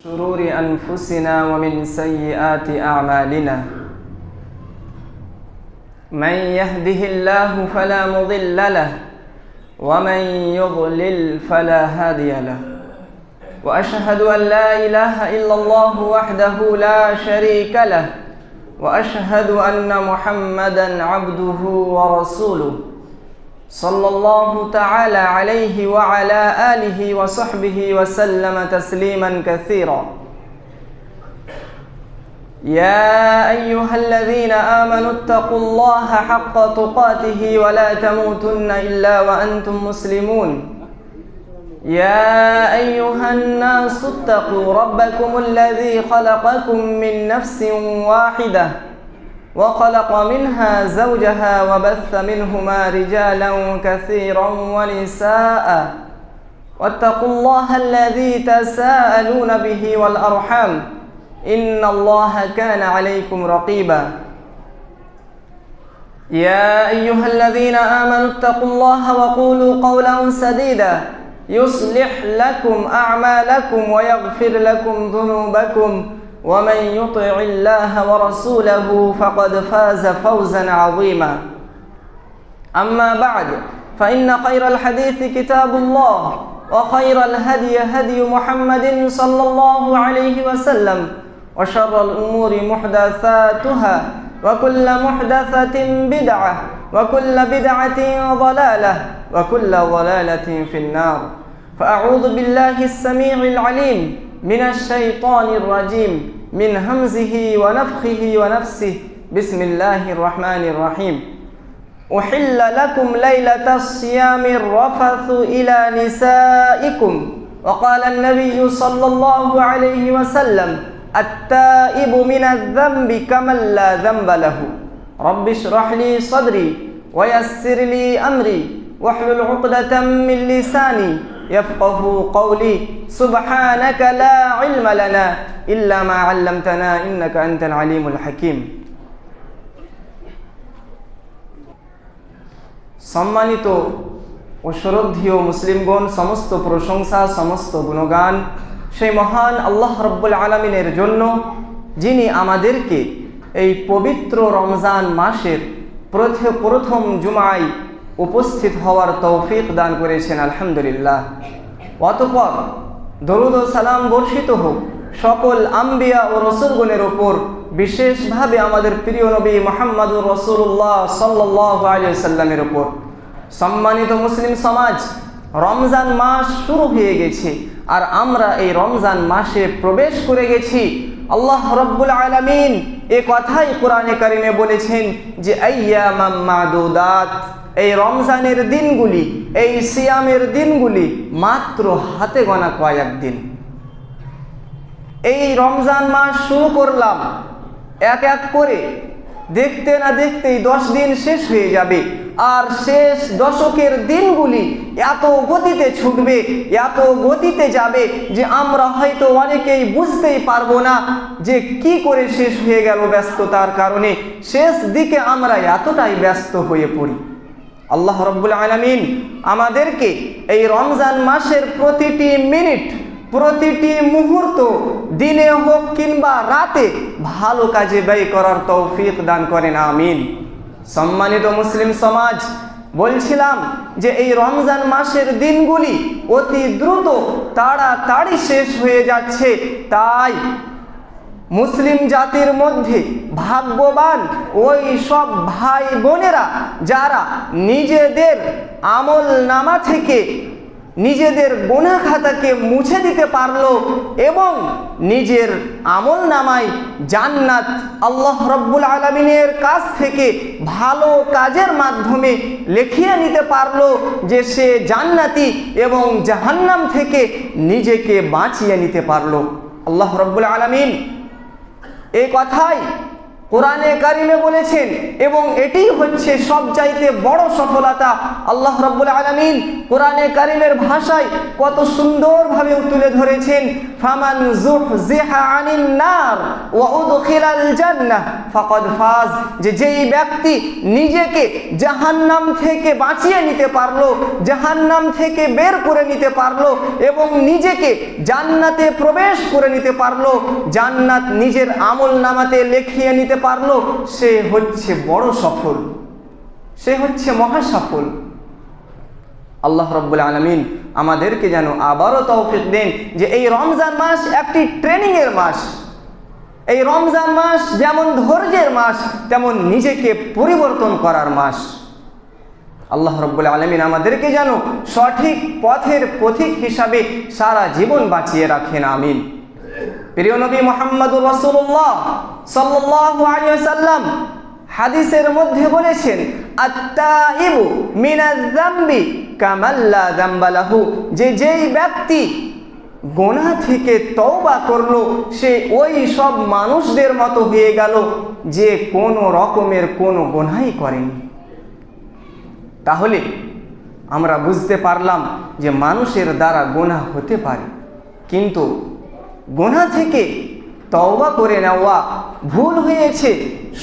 شرور أنفسنا ومن سيئات أعمالنا من يهده الله فلا مضل له ومن يضلل فلا هادي له وأشهد أن لا إله إلا الله وحده لا شريك له وأشهد أن محمدا عبده ورسوله صلى الله تعالى عليه وعلى آله وصحبه وسلم تسليما كثيرا يا أيها الذين آمنوا اتقوا الله حق تقاته ولا تموتن إلا وأنتم مسلمون يا أيها الناس اتقوا ربكم الذي خلقكم من نفس واحدة وخلق منها زوجها وبث منهما رجالا كثيرا ونساء واتقوا الله الذي تساءلون به والأرحام إن الله كان عليكم رقيبا يا أيها الذين آمنوا اتقوا الله وقولوا قولا سديدا يصلح لكم أعمالكم ويغفر لكم ذنوبكم ومن يطع الله ورسوله فقد فاز فوزا عظيما أما بعد فإن خير الحديث كتاب الله وخير الهدي هدي محمد صلى الله عليه وسلم وشر الأمور محدثاتها وكل محدثة بدعة وكل بدعة ضلالة وكل ضلالة في النار فأعوذ بالله السميع العليم من الشيطان الرجيم من همزه ونفخه ونفسه بسم الله الرحمن الرحيم أحل لكم ليلة الصيام الرفث إلى نسائكم وقال النبي صلى الله عليه وسلم التائب من الذنب كمن لا ذنب له رب اشرح لي صدري ويسر لي أمري واحلل عقدة من لساني يفقه قولي سبحانك لا علم لنا إلا ما علمتنا إنك أنت العليم الحكيم সম্মানিত ও শ্রদ্ধেয় মুসলিমগণ, সমস্ত প্রশংসা সমস্ত গুণগান সেই মহান আল্লাহ রব্বুল আলামিনের জন্য, যিনি আমাদেরকে এই পবিত্র রমজান মাসের প্রথম জুমায় উপস্থিত হওয়ার তৌফিক দান করেছেন। আলহামদুলিল্লাহ। অতঃপর দরুদ ও সালাম বর্ষিত হোক সকল আম্বিয়া ও রসুলগণের ওপর, বিশেষভাবে আমাদের প্রিয় নবী মুহাম্মদুর রাসূলুল্লাহ সাল্লাল্লাহু আলাইহি ওয়াসাল্লামের ওপর। সম্মানিত মুসলিম সমাজ, রমজান মাস শুরু হয়ে গেছে আর আমরা এই রমজান মাসে প্রবেশ করে গেছি। আল্লাহ রব্বুল আলামিন এ কথাই কোরআনে কারিমে বলেছেন যে আইয়ামাম মাদুদাত, এই রমজানের দিনগুলি, এই সিয়ামের দিনগুলি মাত্র হাতে গোনা কয়েক দিন। এই রমজান মাস শুরু করলাম, এক এক করে দেখতে না দেখতেই 10 দিন শেষ হয়ে যাবে, আর শেষ দশকের দিনগুলি এত গতিতে ছুটবে, এত গতিতে যাবে যে আমরা হয়তো অনেকেই বুঝতেই পারবো না যে কি করে শেষ হয়ে গেল। ব্যস্ততার কারণে শেষ দিকে আমরা এতটাই ব্যস্ত হয়ে পড়ি। আল্লাহ রব্বুল আলামিন আমাদেরকে এই রমজান মাসের প্রতিটি মিনিট, প্রতিটি মুহূর্ত, দিনে হোক কিংবা রাতে, ভালো কাজে ব্যয় করার তৌফিক দান করেন, আমিন। সম্মানিত মুসলিম সমাজ, বলছিলাম যে এই রমজান মাসের দিনগুলি অতি দ্রুত তাড়াতাড়ি শেষ হয়ে যাচ্ছে। তাই মুসলিম জাতির মধ্যে ভাগ্যবান ওই সব ভাই বোনেরা যারা নিজেদের আমল নামা থেকে নিজেদের গুনাহ খাতাকে মুছে দিতে পারলো এবং নিজের আমল নামায় জান্নাত আল্লাহ রব্বুল আলামিনের কাছ থেকে ভালো কাজের মাধ্যমে লিখিয়ে নিতে পারলো যে সে জান্নাতি, এবং জাহান্নাম থেকে নিজেকে বাঁচিয়ে নিতে পারলো। আল্লাহ রব্বুল আলামিন এই কথাই কোরআনে কারিমে বলেছেন, এবং এটি হচ্ছে সবচাইতে বড় সফলতা। আল্লাহ রাব্বুল আলামিন কোরআনে কারিমের ভাষায় কত সুন্দরভাবে তুলে ধরেছেন, ফামান যুহজিহা আনিন নার ওয়া উদখিলাল জান্নাহ ফাকাদ ফাজ, যে যেই ব্যক্তি নিজেকে জাহান্নাম থেকে বাঁচিয়ে নিতে পারলো, জাহান্নাম থেকে বের করে নিতে পারলো এবং নিজেকে জান্নাতে প্রবেশ করে নিতে পারলো, জান্নাত নিজের আমল নামাতে লিখিয়ে নিতে পারলো, সে হচ্ছে বড় সফল, সে হচ্ছে মহা সফল। আল্লাহ রাব্বুল আলামিন আমাদেরকে যেন আবারও তৌফিক দেন যে এই রমজান মাস একটি ট্রেনিং এর মাস। এই রমজান মাস যেমন ধৈর্যের মাস, তেমন নিজেকে পরিবর্তন করার মাস। আল্লাহ রাব্বুল আলামিন আমাদেরকে যেন সঠিক পথের পথিক হিসাবে সারা জীবন বাঁচিয়ে রাখেন, আমিন। প্রিয় নবী মুহাম্মদুর রাসূলুল্লাহ সাল্লাল্লাহু আলাইহি ওয়াসাল্লাম হাদিসের মধ্যে বলেছেন, আত-তাইবু মিনাজ যামবি কামান লা যামবা লাহু, যে যেই ব্যক্তি গুনাহ থেকে তওবা করলো, সে ওই সব মানুষদের মতো হয়ে গেল যে কোনো রকমের কোনো গুনাহই করেনি। তাহলে আমরা বুঝতে পারলাম যে মানুষের দ্বারা গুনাহ হতে পারে, কিন্তু গুনাহ থেকে তওবা করে নেওয়া, ভুল হয়েছে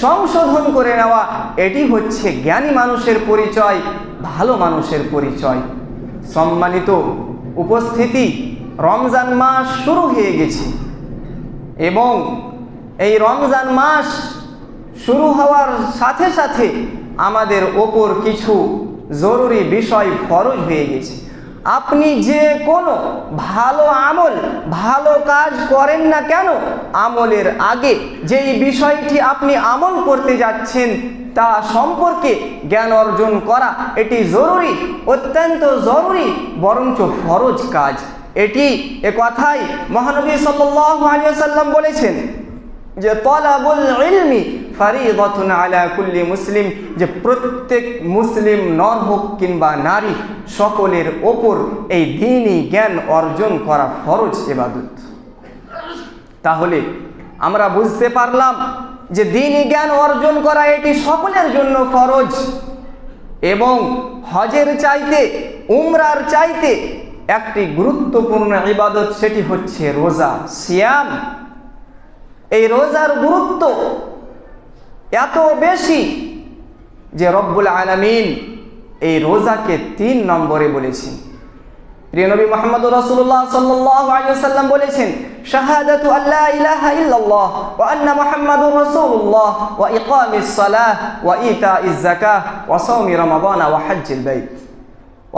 সংশোধন করে নেওয়া, এটি হচ্ছে জ্ঞানী মানুষের পরিচয়, ভালো মানুষের পরিচয়। সম্মানিত উপস্থিতি, রমজান মাস শুরু হয়ে গেছে এবং এই রমজান মাস শুরু হওয়ার সাথে সাথে আমাদের ওপর কিছু জরুরি বিষয় ফরজ হয়ে গেছে। আপনি যে কোনো ভালো আমল, ভালো কাজ করেন না কেন, আমলের আগে যেই বিষয়টি আপনি আমল করতে যাচ্ছেন তা সম্পর্কে জ্ঞান অর্জন করা এটি জরুরি, অত্যন্ত জরুরি, বরঞ্চ ফরজ কাজ এটি। এ কথাই মহানবী সাল্লাল্লাহু আলাইহি ওয়াসাল্লাম বলেছেন যে তলাবুল ইলমি ফারিদাতুন আলা কুল্লি মুসলিম, যে প্রত্যেক মুসলিম নর হোক কিংবা নারী, সকলের ওপর এই দ্বীনি জ্ঞান অর্জন করা ফরজ ইবাদত। তাহলে আমরা বুঝতে পারলাম যে দ্বীনি জ্ঞান অর্জন করা এটি সকলের জন্য ফরজ, এবং হজের চাইতে, উমরার চাইতে একটি গুরুত্বপূর্ণ ইবাদত, সেটি হচ্ছে রোজা, সিয়াম। এই রোজার গুরুত্ব এত বেশি যে রব্বুল আলামিন এই রোজাকে 3 নম্বরে বলেছেন। প্রিয় নবী মুহাম্মদুর রাসূলুল্লাহ সাল্লাল্লাহু আলাইহি ওয়াসাল্লাম বলেছেন, শাহাদাতু আল্লা ইলাহা ইল্লাল্লাহ ওয়া আন্না মুহাম্মাদুর রাসূলুল্লাহ ওয়া ইকামিস সালাহ ওয়া ইতাইজ যাকাহ ওয়া সাওমি রমাদান ওয়া হজ্জিল বাইত।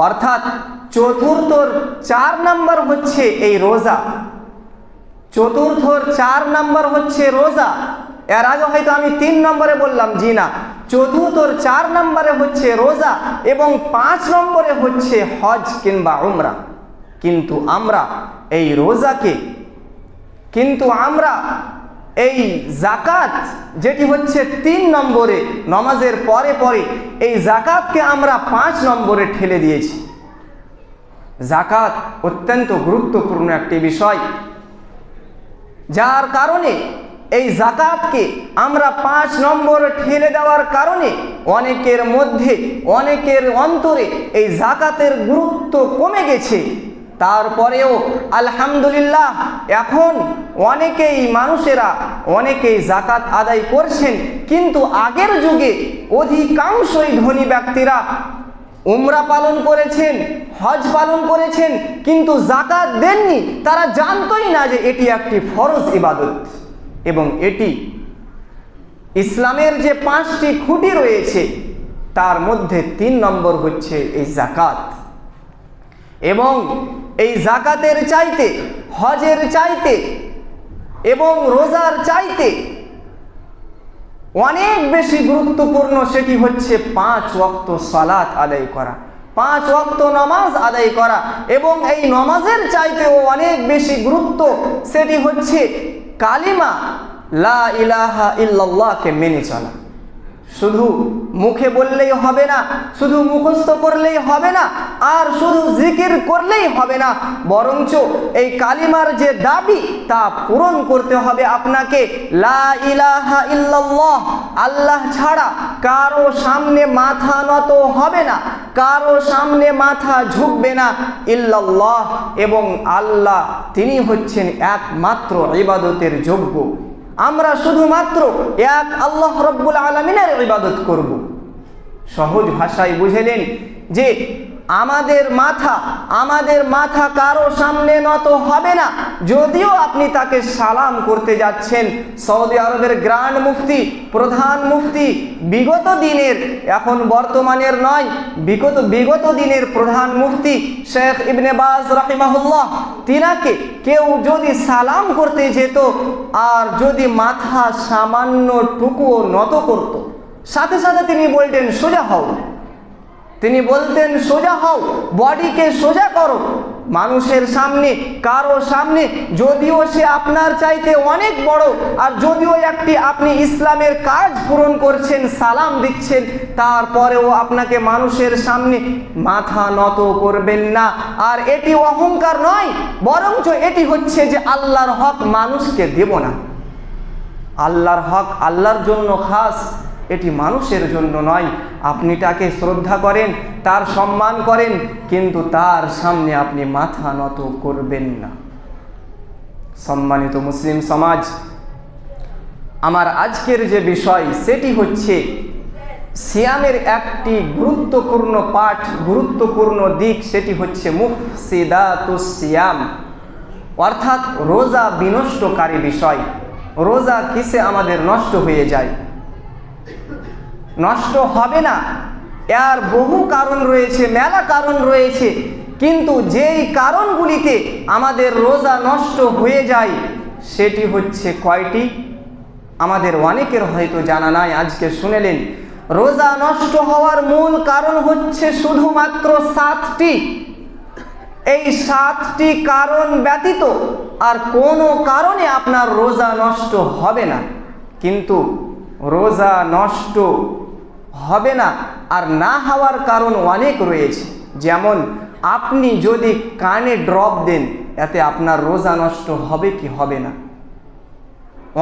অর্থাৎ চতুর্থর 4 নম্বর হচ্ছে এই রোজা, চতুর্থর 4 নম্বর হচ্ছে রোজা। এর আগে হয়তো আমি 3 নম্বরে বললাম, জি না, চতুর্থর 4 নম্বরে হচ্ছে রোজা এবং 5 নম্বরে হচ্ছে হজ কিংবা উমরা। কিন্তু আমরা এই রোজাকে, আমরা এই যাকাত যেটি হচ্ছে 3 নম্বরে নামাজের পরে পরে, এই যাকাতকে আমরা 5 নম্বরে ঠেলে দিয়েছি। যাকাত অত্যন্ত গুরুত্বপূর্ণ একটি বিষয়, যার কারণে এই যাকাতকে আমরা 5 নম্বরে ঠেলে দেওয়ার কারণে অনেকের মধ্যে, অনেকের অন্তরে এই যাকাতের গুরুত্ব কমে গেছে। তারপরেও আলহামদুলিল্লাহ এখন অনেকেই যাকাত আদায় করছেন, কিন্তু আগের যুগে অধিকাংশই ধনী ব্যক্তিরা উমরা পালন করেছেন, হজ পালন করেছেন, কিন্তু যাকাত দেননি। তারা জানতই না যে এটি একটি ফরজ ইবাদত, এবং এটি ইসলামের যে 5টি খুঁটি রয়েছে তার মধ্যে 3 নম্বর হচ্ছে এই যাকাত। এবং এই যাকাতের চাইতে, হজের চাইতে এবং রোজার চাইতে অনেক বেশি গুরুত্বপূর্ণ সেটি হচ্ছে 5 ওয়াক্ত সালাত আদায় করা, 5 ওয়াক্ত নামাজ আদায় করা। এবং এই নামাজের চাইতেও অনেক বেশি গুরুত্ব সেটি হচ্ছে কালিমা লা ইলাহা ইল্লাল্লাহকে মেনে চলা। শুধু মুখে বললেই হবে না, শুধু মুখস্থ করলেই হবে না, আর শুধু জিকির করলেই হবে না, বরঞ্চ এই কালিমার যে দাবি তা পূরণ করতে হবে আপনাকে। লা ইলাহা ইল্লাল্লাহ, আল্লাহ ছাড়া কারো সামনে মাথা নত হবে না, কারো সামনে মাথা ঝুঁকবে না। ইল্লাল্লাহ, এবং আল্লাহ তিনি হচ্ছেন একমাত্র ইবাদতের যোগ্য। আমরা শুধুমাত্র এক আল্লাহ রব্বুল আলামিনের ইবাদত করব। সহজ ভাষায় বুঝলেন যে আমাদের মাথা কারো সামনে নত হবে না। যদিও আপনি তাকে সালাম করতে যাচ্ছেন, সৌদি আরবের গ্র্যান্ড মুফতি, প্রধান মুফতি, বিগত দিনের, এখন বর্তমানের নয়, বিগত দিনের প্রধান মুফতি শেখ ইবনে বাজ রাহিমাহুল্লাহ, তিনাকে কেউ যদি সালাম করতে যেত আর যদি মাথা সামান্যটুকুও নত করত, সাথে সাথে তিনি বলতেন সোজা হও, তিনি বলতেন সোজা হও, বডিকে সোজা করো। মানুষের সামনে, কারো সামনে, যদিও সে আপনার চাইতে অনেক বড়, আর যদিও আপনি ইসলামের কাজ পূরণ করছেন, সালাম দিচ্ছেন, তারপরেও আপনাকে মানুষের সামনে মাথা নত করবেন না। আর এটি অহংকার নয়, বরঞ্চ এটি হচ্ছে যে আল্লাহর হক মানুষকে দেব না। আল্লাহর হক আল্লাহর জন্য খাস, এটি মানুষের জন্য নয়। আপনি তাকে শ্রদ্ধা করেন, তার সম্মান করেন, কিন্তু তার সামনে আপনি মাথা নত করবেন না। সম্মানিত মুসলিম সমাজ, আমার আজকের যে বিষয় সেটি হচ্ছে সিয়ামের একটি গুরুত্বপূর্ণ পাঠ, গুরুত্বপূর্ণ দিক, সেটি হচ্ছে মুফসিদাতুস সিয়াম, অর্থাৎ রোজা বিনষ্টকারী বিষয়। রোজা কিসে আমাদের নষ্ট হয়ে যায়? নষ্ট হবে না, এর বহু কারণ রয়েছে, মেলা কারণ রয়েছে, কিন্তু যেই কারণগুলিতে আমাদের রোজা নষ্ট হয়ে যায় সেটি হচ্ছে কয়টি? আমাদের অনেকের হয়তো জানা নাই, আজকে শুনেলেন। রোজা নষ্ট হওয়ার মূল কারণ হচ্ছে শুধুমাত্র 7টি। এই 7টি কারণ ব্যতীত আর কোনো কারণে আপনার রোজা নষ্ট হবে না। কিন্তু রোজা নষ্ট হবে না আর না হওয়ার কারণ অনেক রয়েছে। যেমন আপনি যদি কানে ড্রপ দেন, এতে আপনার রোজা নষ্ট হবে কি হবে না?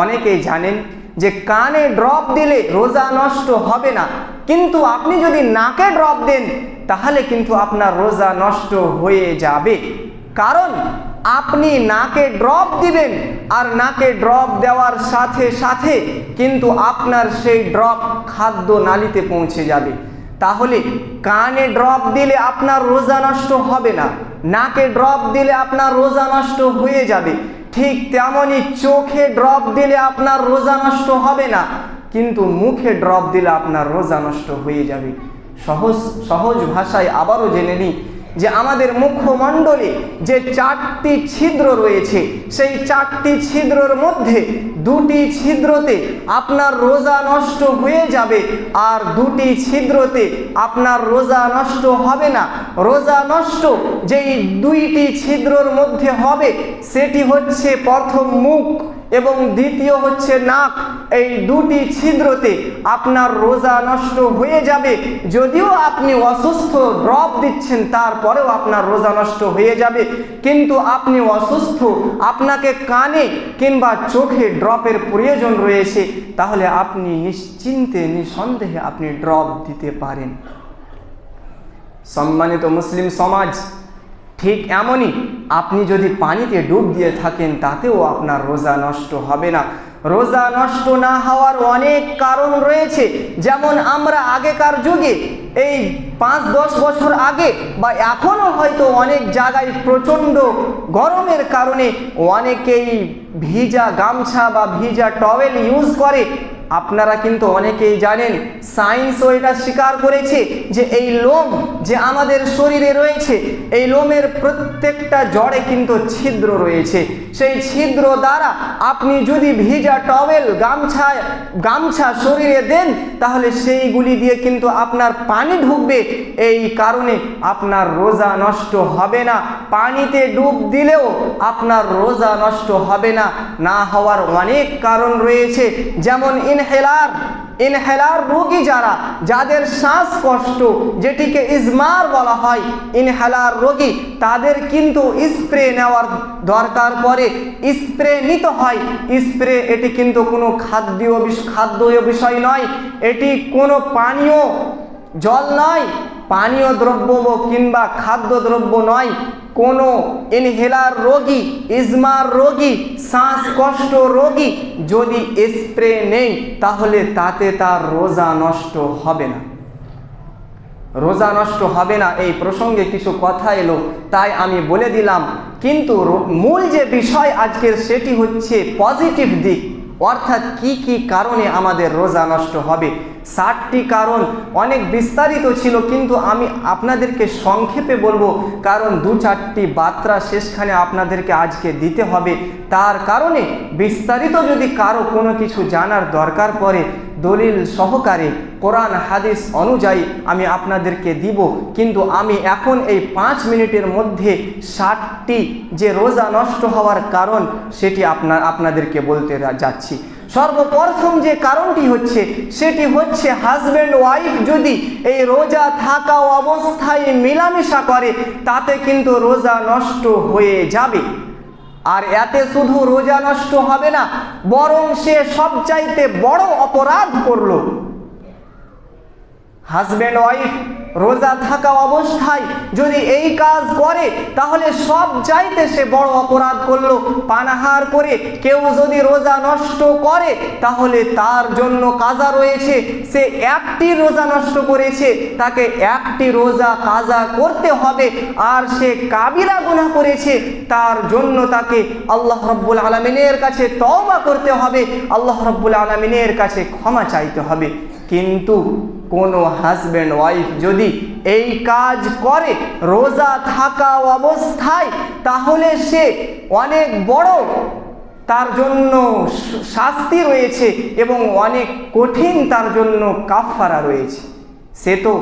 অনেকেই জানেন যে কানে ড্রপ দিলে রোজা নষ্ট হবে না, কিন্তু আপনি যদি নাকে ড্রপ দেন তাহলে কিন্তু আপনার রোজা নষ্ট হয়ে যাবে। কারণ আপনি নাকে ড্রপ দিবেন আর নাকে ড্রপ দেওয়ার সাথে সাথে কিন্তু আপনার সেই ড্রপ খাদ্য নালীতে পৌঁছে যাবে। তাহলে কানে ড্রপ দিলে আপনার রোজা নষ্ট হবে না, নাকে ড্রপ দিলে আপনার রোজা নষ্ট হয়ে যাবে। ঠিক তেমনই চোখে ড্রপ দিলে আপনার রোজা নষ্ট হবে না, কিন্তু মুখে ড্রপ দিলে আপনার রোজা নষ্ট হয়ে যাবে। সহজ ভাষায় আবারও জেনে নিই যে আমাদের মুখমণ্ডলে যে 4টি ছিদ্র রয়েছে, সেই 4টি ছিদ্রর মধ্যে 2টি ছিদ্রতে আপনার রোজা নষ্ট হয়ে যাবে, আর 2টি ছিদ্রতে আপনার রোজা নষ্ট হবে না। রোজা নষ্ট যেই 2টি ছিদ্রর মধ্যে হবে সেটি হচ্ছে প্রথম মুখ এবং দ্বিতীয় হচ্ছে নাক। এই 2টি ছিদ্রতে আপনার রোজা নষ্ট হয়ে যাবে। যদিও আপনি অসুস্থ, ড্রপ দিচ্ছেন, তারপরেও আপনার রোজা নষ্ট হয়ে যাবে। কিন্তু আপনি অসুস্থ, আপনাকে কানে কিংবা চোখে ড্রপের প্রয়োজন রয়েছে, তাহলে আপনি নিশ্চিন্তে নিঃসন্দেহে আপনি ড্রপ দিতে পারেন। সম্মানিত মুসলিম সমাজ, ঠিক এমনই আপনি যদি পানিতে ডুব দিয়ে থাকেন তাতেও আপনার রোজা নষ্ট হবে না। রোজা নষ্ট না হওয়ার অনেক কারণ রয়েছে। যেমন আমরা আগেকার যুগে, এই 5-10 বছর আগে বা এখনও হয়তো অনেক জায়গায় প্রচণ্ড গরমের কারণে অনেকেই ভিজা গামছা বা ভিজা টওয়েল ইউজ করে। আপনারা কিন্তু অনেকেই জানেন, সায়েন্সও এটা স্বীকার করেছে যে এই লোম যে আমাদের শরীরে রয়েছে, এই লোমের প্রত্যেকটা জড়ে কিন্তু ছিদ্র রয়েছে। সেই ছিদ্র দ্বারা আপনি যদি ভিজা টওয়েল গামছা শরীরে দেন তাহলে সেইগুলি দিয়ে কিন্তু আপনার পানি ঢুকবে। এই কারণে আপনার রোজা নষ্ট হবে না। পানিতে ডুব দিলেও আপনার রোজা নষ্ট হবে না। না হওয়ার অনেক কারণ রয়েছে, যেমন ইনহেলার, ইনহেলার রোগী যাদের শ্বাসকষ্ট, যেটিকে ইজমার বলা হয়, ইনহেলার রোগী তাদের কিন্তু স্প্রে নেওয়ার দরকার পড়ে, স্প্রে নিতে হয়। স্প্রে এটি কিন্তু কোনো খাদ্যীয় বিষয় নয়, এটি কোনো পানীয় জল নয়, পানীয় দ্রব্য কিংবা খাদ্যদ্রব্য নয়। কোনো ইনহেলার রোগী, ইজমার রোগী, শ্বাসকষ্ট রোগী যদি স্প্রে নেই তাহলে তাতে তার রোজা নষ্ট হবে না, রোজা নষ্ট হবে না। এই প্রসঙ্গে কিছু কথা এলো তাই আমি বলে দিলাম। কিন্তু মূল যে বিষয় আজকের সেটি হচ্ছে পজিটিভ দিক, অর্থাৎ কি কি কারণে আমাদের রোজা নষ্ট হবে। 60টি কারণ, অনেক বিস্তারিত ছিল কিন্তু আমি আপনাদেরকে সংক্ষেপে বলবো, কারণ 2-4টি বার্তা শেষখানে আপনাদেরকে আজকে দিতে হবে। তার কারণে বিস্তারিত যদি কারো কোনো কিছু জানার দরকার পড়ে দলিল সহকারে কোরআন হাদিস অনুযায়ী আমি আপনাদেরকে দিব। কিন্তু আমি এখন এই 5 মিনিটের মধ্যে 60টি যে রোজা নষ্ট হওয়ার কারণ সেটি আপনাদেরকে বলতে যাচ্ছি। সর্বপ্রথম যে কারণটি হচ্ছে সেটি হচ্ছে হাজব্যান্ড ওয়াইফ যদি এই রোজা থাকা অবস্থায় মেলামেশা করে তাতে কিন্তু রোজা নষ্ট হয়ে যাবে। আর এতে শুধু রোজা নষ্ট হবে না, বরং সে সবচাইতে বড় অপরাধ করলো। হাজব্যান্ড ওয়াইফ রোজা থাকা অবস্থায় যদি এই কাজ করে তাহলে সব চাইতে সে বড় অপরাধ করলো। পানাহার করে কেউ যদি রোজা নষ্ট করে তাহলে তার জন্য কাজা রয়েছে। সে একটি রোজা নষ্ট করেছে, তাকে একটি রোজা কাজা করতে হবে। আর সে কাবিরা গুনাহ করেছে, তার জন্য তাকে আল্লাহ রাব্বুল আলামিনের কাছে তওবা করতে হবে, আল্লাহ রাব্বুল আলামিনের কাছে ক্ষমা চাইতে হবে। কিন্তু কোনো হাজব্যান্ড ওয়াইফ যদি এই কাজ করে রোজা থাকা অবস্থায় তাহলে সে অনেক বড়, তার জন্য শাস্তি রয়েছে এবং অনেক কঠিন তার জন্য কাফারা রয়েছে। সে তো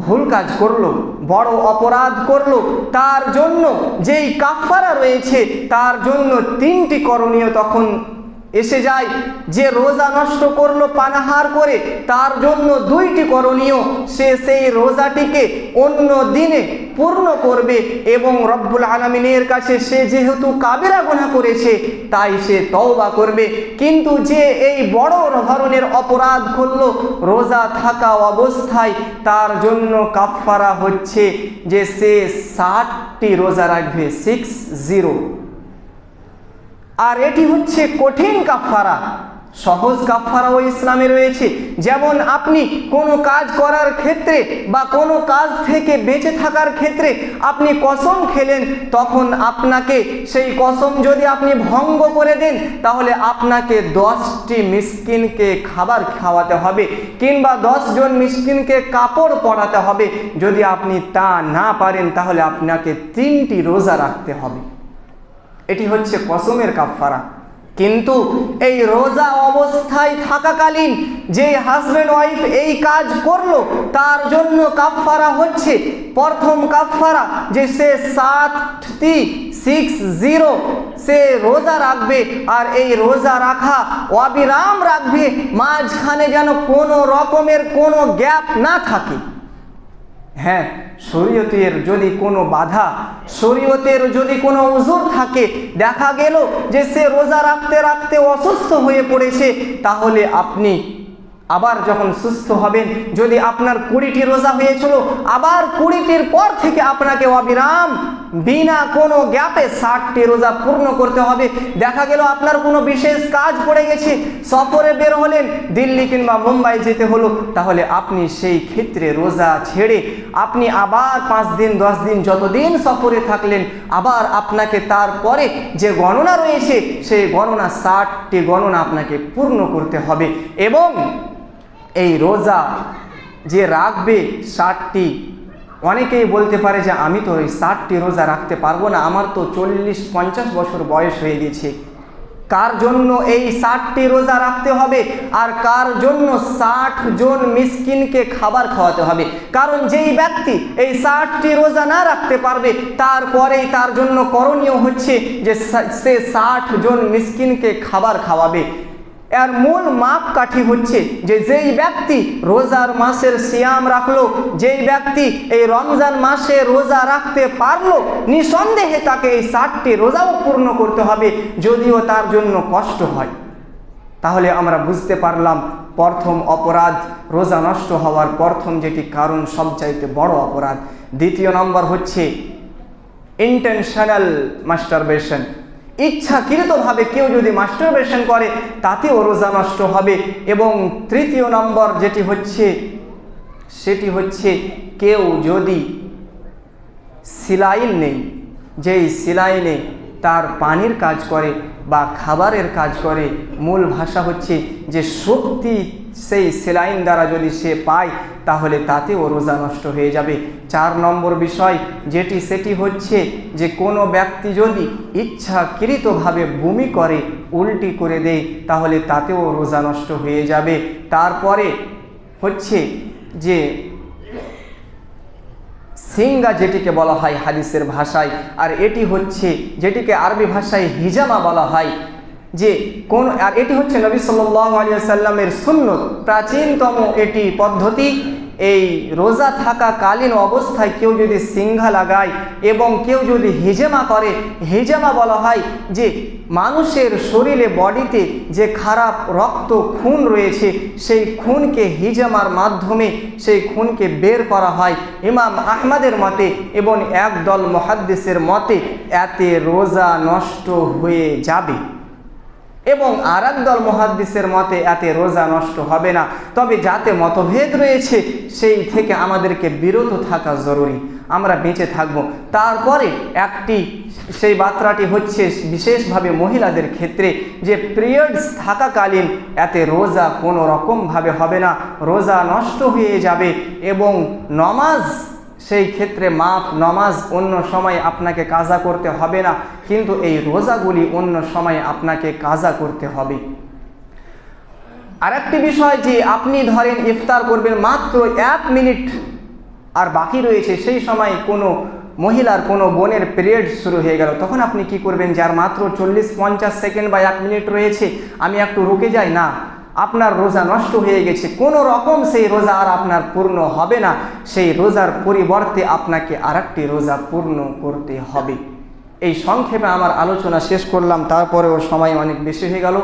ভুল কাজ করলো, বড় অপরাধ করলো, তার জন্য যেই কাফারা রয়েছে তার জন্য 3টি করণীয় তখন এসে যায়। যে রোজা নষ্ট করলো পানাহার করে তার জন্য 2টি করণীয়, সে সেই রোজাটিকে অন্য দিনে পূর্ণ করবে এবং রব্বুল আলামিনের কাছে সে যেহেতু কাবিরা গুনাহ করেছে তাই সে তওবা করবে। কিন্তু যে এই বড় ধরনের অপরাধ করলো রোজা থাকা অবস্থায়, তার জন্য কাফারা হচ্ছে যে সে 60টি রোজা রাখবে, 60। আর এটি হচ্ছে কঠিন কাফারা। সহজ কাফারাও ইসলামে রয়েছে। যেমন আপনি কোনো কাজ করার ক্ষেত্রে বা কোনো কাজ থেকে বেঁচে থাকার ক্ষেত্রে আপনি কসম খেলেন, তখন আপনাকে সেই কসম যদি আপনি ভঙ্গ করে দেন তাহলে আপনাকে 10টি মিসকিনকে খাবার খাওয়াতে হবে কিংবা 10 জন মিসকিনকে কাপড় পরাতে হবে। যদি আপনি তা না পারেন তাহলে আপনাকে 3টি রোজা রাখতে হবে। এটি হচ্ছে কসমের কাফারা। কিন্তু এই রোজা অবস্থায় থাকাকালীন যে হাজব্যান্ড ওয়াইফ এই কাজ করলো তার জন্য কাফারা হচ্ছে, প্রথম কাফারা যে সে 60 সে রোজা রাখবে। আর এই রোজা রাখা অবিরাম রাখবে, মাঝখানে যেন কোনো রকমের কোনো গ্যাপ না থাকে। হ্যাঁ, শরীয়তের যদি কোনো বাধা, শরীয়তের যদি কোনো উযুর থাকে, দেখা গেল যে সে রোজা রাখতে রাখতে অসুস্থ হয়ে পড়েছে, তাহলে আপনি আবার যখন সুস্থ হবেন, যদি আপনার 20টি রোজা হয়েছিল, আবার 20টির পর থেকে আপনাকে অবিরাম বিনা কোনো গ্যাপে 60টি রোজা পূর্ণ করতে হবে। দেখা গেল আপনার কোনো বিশেষ কাজ পড়ে গেছে, সফরে বের হলেন, দিল্লি কিংবা মুম্বাই যেতে হলো, তাহলে আপনি সেই ক্ষেত্রে রোজা ছেড়ে আপনি আবার 5 দিন 10 দিন যতদিন সফরে থাকলেন, আবার আপনাকে তারপরে যে গণনা রয়েছে সেই গণনা 60টি গণনা আপনাকে পূর্ণ করতে হবে। এবং এই রোজা যে রাখবে 60টি, অনেকেই বলতে পারে যে আমি তো এই 60টি রোজা রাখতে পারবো না, আমার তো 40-50 বছর বয়স হয়ে গেছে। কার জন্য এই 60টি রোজা রাখতে হবে আর কার জন্য 60 জন মিসকিনকে খাবার খাওয়াতে হবে? কারণ যেই ব্যক্তি এই 60টি রোজা না রাখতে পারবে তারপরেই তার জন্য করণীয় হচ্ছে যে সে 60 জন মিসকিনকে খাবার খাওয়াবে। এর মূল মাপকাঠি হচ্ছে যে যেই ব্যক্তি রোজার মাসের সিয়াম রাখলো, যেই ব্যক্তি এই রমজান মাসে রোজা রাখতে পারলো, নিঃসন্দেহে তাকে এই 60টি রোজাও পূর্ণ করতে হবে, যদিও তার জন্য কষ্ট হয়। তাহলে আমরা বুঝতে পারলাম প্রথম অপরাধ রোজা নষ্ট হওয়ার প্রথম যেটি কারণ সবচাইতে বড় অপরাধ। দ্বিতীয় নম্বর হচ্ছে ইন্টেনশনাল মাস্টারবেশন। ইচ্ছাকৃতভাবে কেউ যদি মাস্টারবেশন করে তাতেও রোজা নষ্ট হবে। এবং তৃতীয় নম্বর যেটি হচ্ছে সেটি হচ্ছে কেউ যদি সিলাইন নেই, যেই সিলাইনে তার পানির কাজ করে বা খাবারের কাজ করে, মূল ভাষা হচ্ছে যে শক্তি সেই সেলাইন দ্বারা যদি সে পায় তাহলে তাতেও রোজা নষ্ট হয়ে যাবে। 4 নম্বর বিষয় সেটি হচ্ছে যে কোনো ব্যক্তি যদি ইচ্ছাকৃতভাবে বমি করে, উল্টি করে দেয়, তাহলে তাতেও রোজা নষ্ট হয়ে যাবে। তারপরে হচ্ছে যে সিঙ্গা যেটিকে বলা হয় হাদিসের ভাষায়, আর এটি হচ্ছে যেটিকে আরবি ভাষায় হিজামা বলা হয়, যে কোন আর এটি হচ্ছে নবী সাল্লাল্লাহু আলাইহি ওয়াসাল্লামের সুন্নত, প্রাচীনতম এটি পদ্ধতি। এই রোজা থাকাকালীন অবস্থায় কেউ যদি সিঙ্ঘা লাগায় এবং কেউ যদি হিজামা করে, হিজামা বলা হয় যে মানুষের শরীরে বডিতে যে খারাপ রক্ত খুন রয়েছে সেই খুনকে হিজামার মাধ্যমে সেই খুনকে বের করা হয়। ইমাম আহমদের মতে এবং একদল মুহাদ্দিসের মতে এতে রোজা নষ্ট হয়ে যাবে, এবং আর একদল মুহাদ্দিসের মতে এতে রোজা নষ্ট হবে না। তবে যাতে মতভেদ রয়েছে সেই থেকে আমাদেরকে বিরত থাকা জরুরি, আমরা বেঁচে থাকব। তারপরে সেই বার্তাটি হচ্ছে বিশেষভাবে মহিলাদের ক্ষেত্রে, যে পিরিয়ডস থাকাকালীন এতে রোজা কোনো রকমভাবে হবে না, রোজা নষ্ট হয়ে যাবে। এবং নমাজ সেই ক্ষেত্রে মাফ, নমাজ অন্য সময় আপনাকে কাজা করতে হবে না, কিন্তু এই রোজাগুলি অন্য সময় আপনাকে কাজা করতে হবে। আরেকটি বিষয় যে আপনি ধরেন ইফতার করবেন, মাত্র 1 মিনিট আর বাকি রয়েছে, সেই সময় কোনো মহিলার কোনো বোনের পিরিয়ড শুরু হয়ে গেল, তখন আপনি কি করবেন? যার মাত্র 40-50 সেকেন্ড বা 1 মিনিট রয়েছে, আমি একটু রুকে যাই না, আপনার রোজা নষ্ট হয়ে গেছে, কোনো রকম সেই রোজা আর আপনার পূর্ণ হবে না। সেই রোজার পরিবর্তে আপনাকে আরেকটি রোজা পূর্ণ করতে হবে। এই সংক্ষেপে আমার আলোচনা শেষ করলাম, তারপরেও সময় অনেক বেশি হয়ে গেল।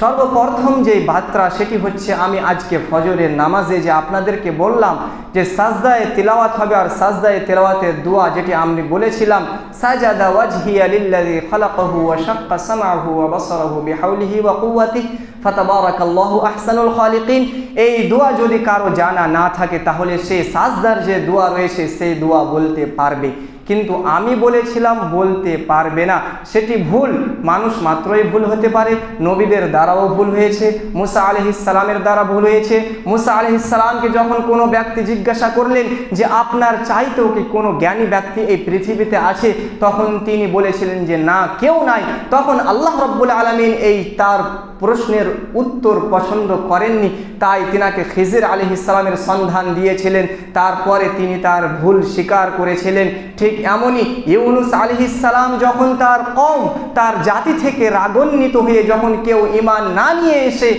সর্বপ্রথম যে বার্তা সেটি হচ্ছে, আমি আজকে ফজরের নামাজে যে আপনাদেরকে বললাম যে সাজদায়ে তিলাওয়াত হবে, আর সাজদায়ে তিলাওয়াতের দোয়া যেটি আমি বলেছিলাম, সাজাদা ওয়াজহিয়া লিল্লাযী খালাকাহু ওয়া শাক্কা সামআহু ওয়া বাসারাহু বিহাওলিহি ওয়া কুওয়াতিহি ফাতাবারাকাল্লাহু আহসানুল খালিকিন। এই দোয়া যদি কারো জানা না থাকে তাহলে সে সাজদার যে দোয়া রয়েছে সেই দোয়া বলতে পারবে, কিন্তু আমি বলেছিলাম বলতে পারবে না, সেটি ভুল। মানুষ মাত্রই ভুল হতে পারে, নবীদের দ্বারাও ভুল হয়েছে, মুসা আলাইহিস সালামের দ্বারা ভুল হয়েছে। মুসা আলাইহিস সালামকে যখন কোনো ব্যক্তি জিজ্ঞাসা করলেন যে আপনার চাইতেও কি কোনো জ্ঞানী ব্যক্তি এই পৃথিবীতে আছে, তখন তিনি বলেছিলেন যে না, কেউ নাই। তখন আল্লাহ রাব্বুল আলামিন এই তার প্রশ্নের উত্তর পছন্দ করেননি, তাই তিনাকে খিজির আলাইহিস সালামের সন্ধান দিয়েছিলেন। তারপরে তিনি তার ভুল স্বীকার করেছিলেন। ঠিক এমনই ইউনুস আলাইহিস সালাম যখন তার কওম, তার জাতি থেকে রাগান্বিত হয়ে যখন কেউ ঈমান না নিয়ে এসে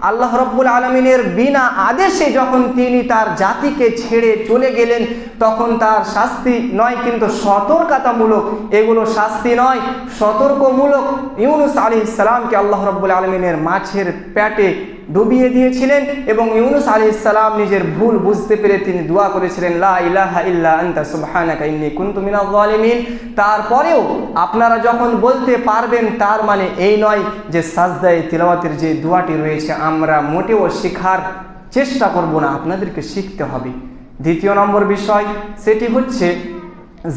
আল্লাহ রাব্বুল আলামিনের বিনা আদেশে যখন তিনি তার জাতিকে ছেড়ে চলে গেলেন, তখন তার শাস্তি নয় কিন্তু সতর্কতামূলক, এগুলো শাস্তি নয়, সতর্কমূলক। ইউনুস আলাইহিস সালামকে আল্লাহ রাব্বুল আলামিনের মাছের পেটে ডুবিয়ে দিয়েছিলেন, এবং ইউনুস আলাইহিস সালাম নিজের ভুল বুঝতে পেরে তিনি দোয়া করেছিলেন, লা ইলাহা ইল্লা আনতা সুবহানাকা ইন্নী কুনতু মিনাজ জালিমিন। তারপরেও আপনারা যখন বলতে পারবেন, তার মানে এই নয় যে সাজদায়ে তিলাওয়াতের যে দোয়াটি রয়েছে আমরা মোটেও শেখার চেষ্টা করব না, আপনাদেরকে শিখতে হবে। দ্বিতীয় নম্বর বিষয় সেটি হচ্ছে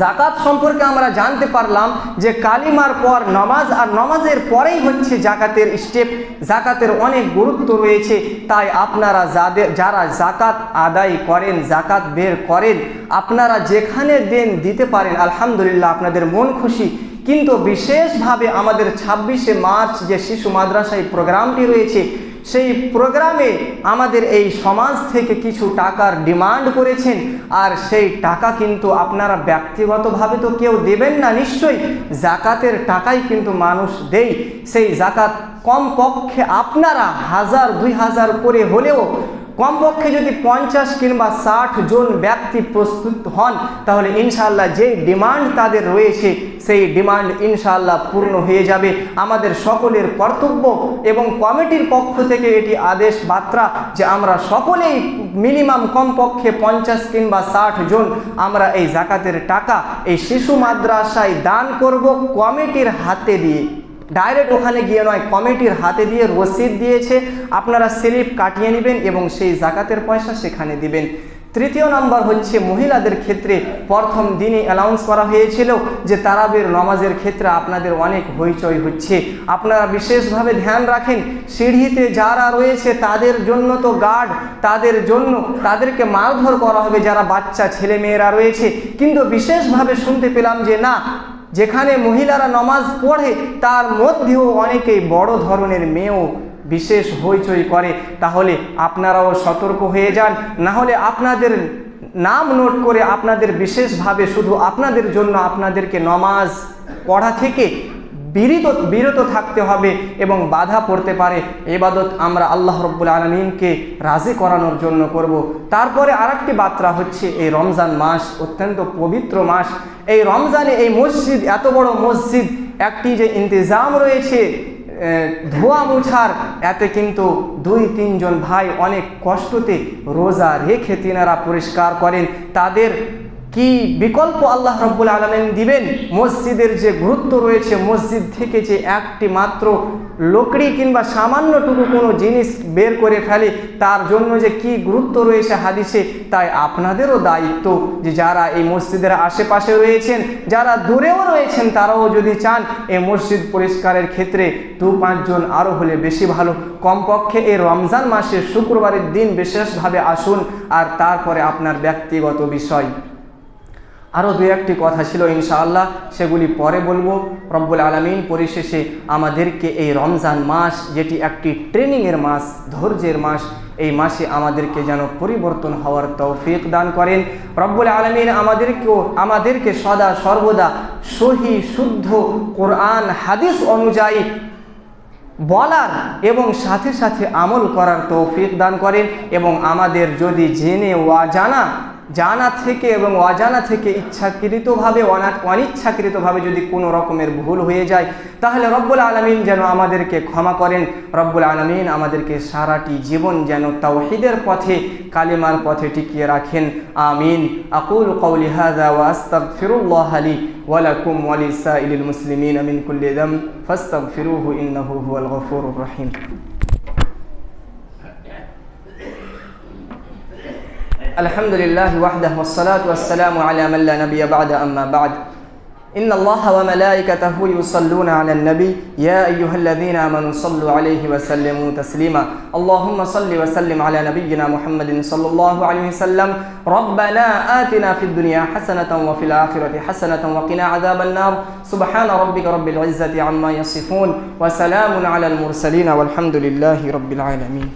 জাকাত সম্পর্কে আমরা জানতে পারলাম যে কালিমার পর নামাজ, আর নামাজের পরেই হচ্ছে জাকাতের স্টেপ। জাকাতের অনেক গুরুত্ব রয়েছে, তাই আপনারা যারা জাকাত আদায় করেন, জাকাত বের করেন, আপনারা যেখানে দেন দিতে পারেন, আলহামদুলিল্লাহ, আপনাদের মন খুশি। কিন্তু বিশেষভাবে আমাদের 26শে মার্চ যে শিশু মাদ্রাসায় প্রোগ্রামটি রয়েছে, সেই প্রোগ্রামে আমাদের এই সমাজ থেকে কিছু টাকার ডিমান্ড করেছেন, আর সেই টাকা কিন্তু আপনারা ব্যক্তিগতভাবে তো কেউ দেবেন না, নিশ্চয়ই জাকাতের টাকাই কিন্তু মানুষ দেয়। সেই জাকাত কমপক্ষে আপনারা 1000-2000 করে হলেও কমপক্ষে যদি 50 কিংবা 60 জন ব্যক্তি প্রস্তুত হন, তাহলে ইনশাআল্লাহ যে ডিমান্ড তাদের রয়েছে সেই ডিমান্ড ইনশাআল্লাহ পূর্ণ হয়ে যাবে। আমাদের সকলের কর্তব্য এবং কমিটির পক্ষ থেকে এটি আদেশ বার্তা যে আমরা সকলেই মিনিমাম কমপক্ষে 50 কিংবা 60 জন আমরা এই জাকাতের টাকা এই শিশু মাদ্রাসায় দান করব কমিটির হাতে দিয়ে। ডাইরেক্ট ওখানে গিয়ে নয়, কমিটির হাতে দিয়ে রসিদ দিয়েছে, আপনারা স্লিপ কাটিয়ে নেবেন এবং সেই জাকাতের পয়সা সেখানে দিবেন। তৃতীয় নম্বর হচ্ছে মহিলাদের ক্ষেত্রে প্রথম দিনই অ্যানাউন্স করা হয়েছিল যে তারাবির নামাজের ক্ষেত্রে আপনাদের অনেক হইচই হচ্ছে, আপনারা বিশেষভাবে ধ্যান রাখেন। সিঁড়িতে যারা রয়েছে তাদের জন্য তো গার্ড, তাদের জন্য তাদেরকে মারধর করা হবে যারা বাচ্চা ছেলে মেয়েরা রয়েছে, কিন্তু বিশেষভাবে শুনতে পেলাম যে না, যেখানে মহিলারা নামাজ পড়ে তার মধ্যেও অনেকেই বড় ধরনের মেয়েও বিশেষ হইচই করে। তাহলে আপনারাও সতর্ক হয়ে যান, না হলে আপনাদের নাম নোট করে আপনাদের বিশেষভাবে শুধু আপনাদের জন্য আপনাদেরকে নামাজ পড়া থেকে বিরত থাকতে হবে এবং বাধা পড়তে পারে। ইবাদত আমরা আল্লাহ রাব্বুল আলামিনকে রাজি করানোর জন্য করব। তারপরে আরেকটি বার্তা হচ্ছে এই রমজান মাস অত্যন্ত পবিত্র মাস। এই রমজানে এই মসজিদ, এত বড় মসজিদ, একটি যে ইন্তজাম রয়েছে ধোয়া মোছার, এতে কিন্তু 2-3 জন ভাই অনেক কষ্টতে রোজা রেখে তিনারা পরিষ্কার করেন। তাদের কি বিকল্প আল্লাহ রাব্বুল আলামিন দিবেন? মসজিদের যে গুরুত্ব রয়েছে, মসজিদ থেকে যে একটি মাত্র লকড়ি কিংবা সামান্যটুকু কোনো জিনিস বের করে ফেলে, তার জন্য যে কি গুরুত্ব রয়েছে হাদিসে। তাই আপনাদেরও দায়িত্ব যে যারা এই মসজিদের আশেপাশে রয়েছেন, যারা দূরেও রয়েছেন, তারাও যদি চান এই মসজিদ পরিষ্কারের ক্ষেত্রে 2-5 জন আরও হলে বেশি ভালো। কমপক্ষে এই রমজান মাসের শুক্রবারের দিন বিশেষভাবে আসুন। আর তারপরে আপনার ব্যক্তিগত বিষয় আরও 2-1টি কথা ছিল, ইনশাআল্লাহ সেগুলি পরে বলবো। রব্বুল আলামিন পরিশেষে আমাদেরকে এই রমজান মাস, যেটি একটি ট্রেনিংয়ের মাস, ধৈর্যের মাস, এই মাসে আমাদেরকে যেন পরিবর্তন হওয়ার তৌফিক দান করেন। রব্বুল আলামিন আমাদেরকে সদা সর্বদা সহি শুদ্ধ কোরআন হাদিস অনুযায়ী বলার এবং সাথে সাথে আমল করার তৌফিক দান করেন। এবং আমাদের যদি জেনে জানা থেকে এবং অজানা থেকে ইচ্ছাকৃতভাবে অনিচ্ছাকৃতভাবে যদি কোনো রকমের ভুল হয়ে যায়, তাহলে রব্বুল আলামিন যেন আমাদেরকে ক্ষমা করেন। রব্বুল আলামিন আমাদেরকে সারাটি জীবন যেন তাওহীদের পথে, কালিমার পথে টিকিয়ে রাখেন। আমিন। আকুলু কওলি হাযা ওয়া আস্তাগফিরুল্লাহ লি ওয়া লাকুম ওয়া লিসাইরিল মুসলিমিন মিন কুল্লি যাম ফাস্তাগফিরুহু ইন্নাহু হুয়াল গফুরুর রহিম। আলহামদুলিল্লাহি ওয়াহদাহু ওয়াসসালাতু ওয়াসসালামু আলা মান লা নাবিয়্যা বা'দা, আম্মা বা'দ। ইন্না আল্লাহা ওয়া মালাইকাতাহু ইউসাল্লুনা আলান নবী ইয়া আইয়ুহাল্লাযীনা আমানু সাল্লু আলাইহি ওয়া সাল্লিমু তাসলিমা। আল্লাহুম্মা সাল্লি ওয়া সাল্লিম আলা নাবিয়্যিনা মুহাম্মাদিন সাল্লাল্লাহু আলাইহি ওয়াসাল্লাম। রব্বানা আতিনা ফিদ দুনিয়া হাসানাতাও ওয়া ফিল আখিরাতি হাসানাতাও ওয়া কিনা আযাবান নার। সুবহানা রাব্বিকা রাব্বিল ইজ্জাতি আম্মা ইয়াসিফুন ওয়া সালামুন আলাল মুরসালিন ওয়ালহামদুলিল্লাহি রাব্বিল আলামিন।